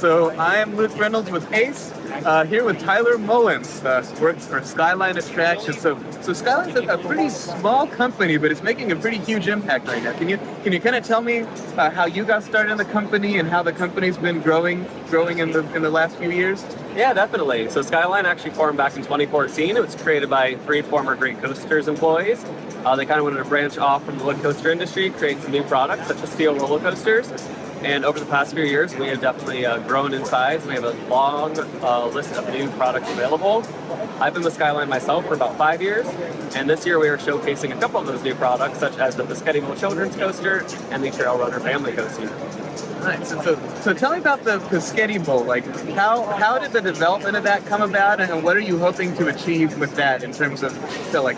So I'm Luke Reynolds with ACE, here with Tyler Mullins, works for Skyline Attractions. So Skyline's a pretty small company, but it's making a pretty huge impact right now. Can you kind of tell me how you got started in the company and how the company's been growing in the last few years? Yeah, definitely. So Skyline actually formed back in 2014. It was created by 3 former Great Coasters employees. They kind of wanted to branch off from the wood coaster industry, create some new products such as steel roller coasters. And over the past few years, we have definitely grown in size. We have a long list of new products available. I've been with Skyline myself for about 5 years, and this year we are showcasing a couple of those new products, such as the Skyline Children's Coaster and the Trail Runner Family Coaster. Nice. So tell me about the Pescetti Bowl. Like, how did the development of that come about, and what are you hoping to achieve with that in terms of,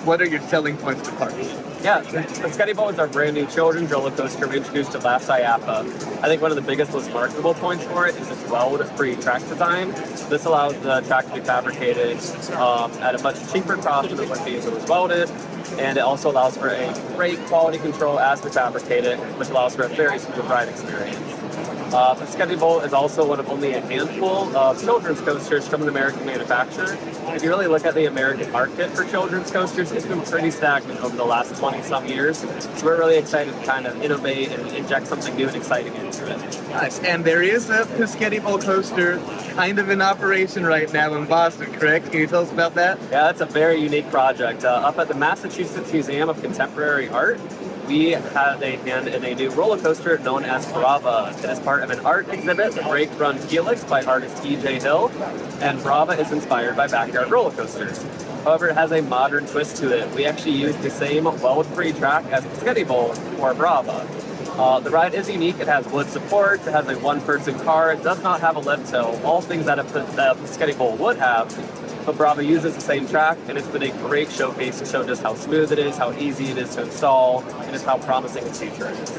what are your selling points to parks? Yeah, the Pescetti Bowl is our brand new children's roller coaster we introduced at last IAAPA. I think one of the biggest, most marketable points for it is its weld-free track design. This allows the track to be fabricated at a much cheaper cost than it would be if it was welded. And it also allows for a great quality control as we fabricate it, which allows for a very smooth ride experience. The Pescetti Bowl is also one of only a handful of children's coasters from an American manufacturer. If you really look at the American market for children's coasters, it's been pretty stagnant over the last 20-some years. So we're really excited to kind of innovate and inject something new and exciting into it. Nice. And there is a Pescetti Bowl coaster kind of in operation right now in Boston, correct? Can you tell us about that? Yeah, that's a very unique project. Up at the Massachusetts Museum of Contemporary Art, we have a hand in a new roller coaster known as Brava. It is part of an art exhibit, the Break Run Helix by artist E.J. Hill, and Brava is inspired by backyard roller coasters. However, it has a modern twist to it. We actually use the same weld-free track as Pescetti Bowl for Brava. The ride is unique. It has wood supports, it has a one-person car, it does not have a lift hill, all things that a Pescetti Bowl would have. But Brava uses the same track, and it's been a great showcase to show just how smooth it is, how easy it is to install, and just how promising its future is.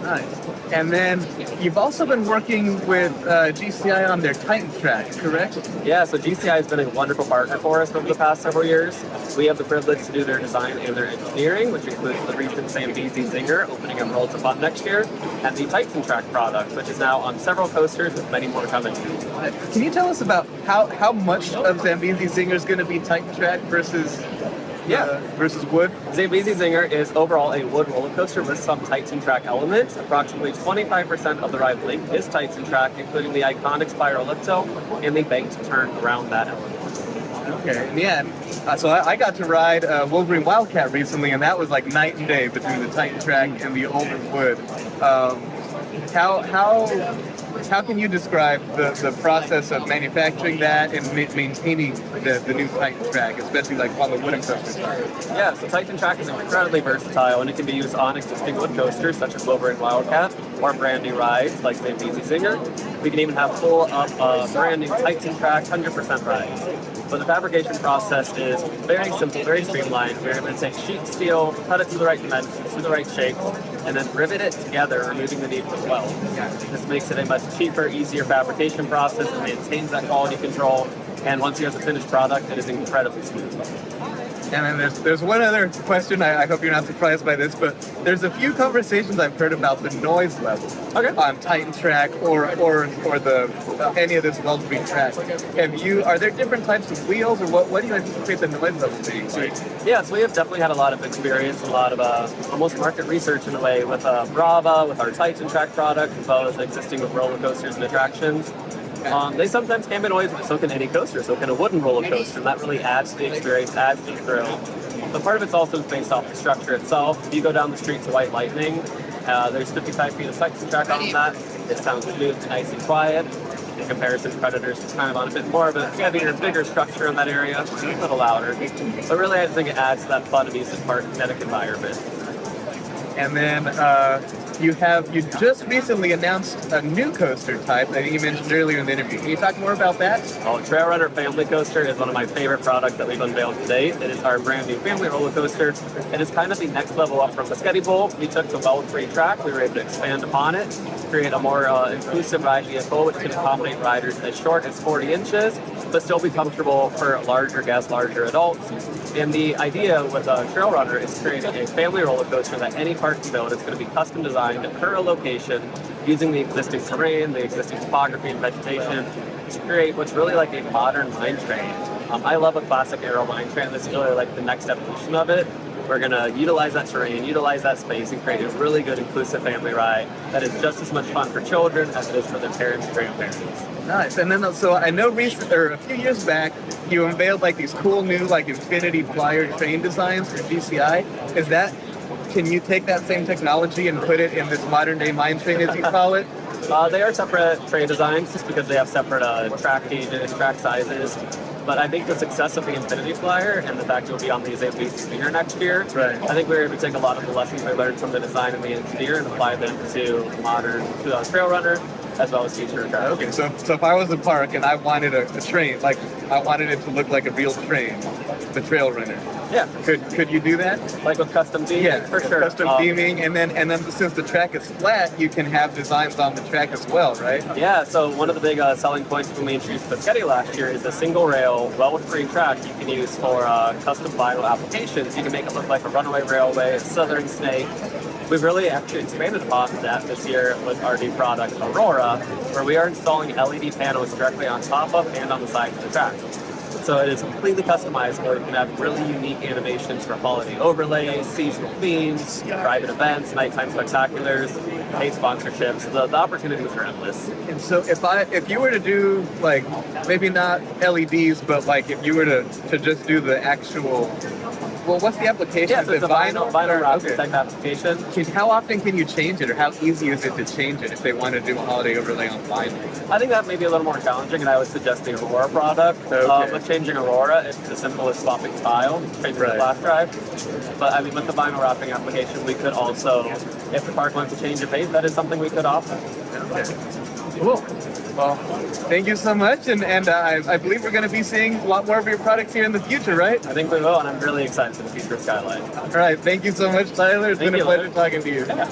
Nice. And then you've also been working with GCI on their Titan track, correct? Yeah, so GCI has been a wonderful partner for us over the past several years. We have the privilege to do their design and their engineering, which includes the recent Zambezi Zinger opening up Worlds of Fun next year, and the Titan track product, which is now on several coasters with many more coming. Can you tell us about how much of Zambezi Zinger is going to be Titan track versus wood? Zambezi Zinger is overall a wood roller coaster with some Titan track elements. Approximately 25% of the ride length is Titan track, including the iconic spiral lift hill and the banked turn around that element. Okay, yeah. So I got to ride Wolverine Wildcat recently, and that was like night and day between the Titan track and the older wood. How can you describe the process of manufacturing that and maintaining the new Titan track, especially like on the wooden coasters? Yeah, so Titan track is incredibly versatile, and it can be used on existing wood coasters such as Wolverine Wildcat or brand new rides like the Zambezi Zinger. We can even have full up brand new Titan track 100% rides. But the fabrication process is very simple, very streamlined. We're going to take sheet steel, cut it to the right dimensions, to the right shapes, and then rivet it together, removing the need for weld. This makes it a much cheaper, easier fabrication process and maintains that quality control. And once you have the finished product, it is incredibly smooth. And then there's one other question. I hope you're not surprised by this, but there's a few conversations I've heard about the noise level on Titan track or any of this weld-free track. Are there different types of wheels, or what do you anticipate the noise level being like? Yeah, so we have definitely had a lot of experience, a lot of almost market research in a way with Brava, with our Titan track product, as well as existing with roller coasters and attractions. They sometimes can be noisy, but so can any coaster, so can a wooden roller coaster, and that really adds to the experience, adds to the thrill. But part of it's also based off the structure itself. If you go down the street to White Lightning, there's 55 feet of Titan track on that. It sounds smooth, nice and quiet. In comparison to Predators, it's kind of on a bit more of a heavier, bigger structure in that area, a little louder. But really, I think it adds to that fun amusement park kinetic environment. And then you just recently announced a new coaster type that you mentioned earlier in the interview. Can you talk more about that? Oh, Trail Runner Family Coaster is one of my favorite products that we've unveiled to date. It is our brand new family roller coaster. It is kind of the next level up from the Pescetti Bowl. We took the weld-free track, we were able to expand upon it, create a more inclusive ride vehicle which can accommodate riders as short as 40 inches, but still be comfortable for larger guests, larger adults. And the idea with a trail runner is creating a family roller coaster that any park can build. It's going to be custom designed per a location using the existing terrain, the existing topography and vegetation to create what's really like a modern mine train. I love a classic aero mine train. This is really like the next evolution of it. We're going to utilize that terrain, utilize that space, and create a really good inclusive family ride that is just as much fun for children as it is for their parents and grandparents. Nice. And then, so I know a few years back, you unveiled like these cool new like infinity flyer train designs for GCI. Can you take that same technology and put it in this modern day mine train, as you call it? They are separate train designs just because they have separate track gauges, track sizes. But I think the success of the Infinity Flyer and the fact it will be on the IAAPA Sphere next year, right. I think we were able to take a lot of the lessons we learned from the design and the engineer and apply them to modern trail runner as well as future attractions. Okay, so if I was a park and I wanted a train, like I wanted it to look like a real train, the trail runner. Yeah. Could you do that? Like with custom theming? Yeah, for sure. Custom theming, and then since the track is flat, you can have designs on the track as well, right? Yeah, so one of the big selling points when we introduced Biscotti last year is a single rail, well-free track you can use for custom vinyl applications. You can make it look like a runaway railway, a southern snake. We've really actually expanded upon that this year with our new product, Aurora, where we are installing LED panels directly on top of and on the sides of the track. So it is completely customizable. You can have really unique animations for holiday overlays, seasonal themes, private events, nighttime spectaculars, paid sponsorships. The opportunities are endless. And so if you were to do like maybe not LEDs, but like if you were to just do the actual, well, what's the application? Yes, it's a vinyl wrap okay. type application. How often can you change it, or how easy is it to change it if they want to do a holiday overlay on vinyl? I think that may be a little more challenging, and I would suggest the Aurora product. Okay. With changing Aurora, it's as simple as swapping tile, changing the flash drive. But I mean, with the vinyl wrapping application, we could also, if the park wants to change the paint, that is something we could offer. Okay. Cool. Well, thank you so much, and I believe we're going to be seeing a lot more of your products here in the future, right? I think we will, and I'm really excited for the future of Skyline. All right, thank you so much, Tyler. It's been a pleasure talking to you. Yeah.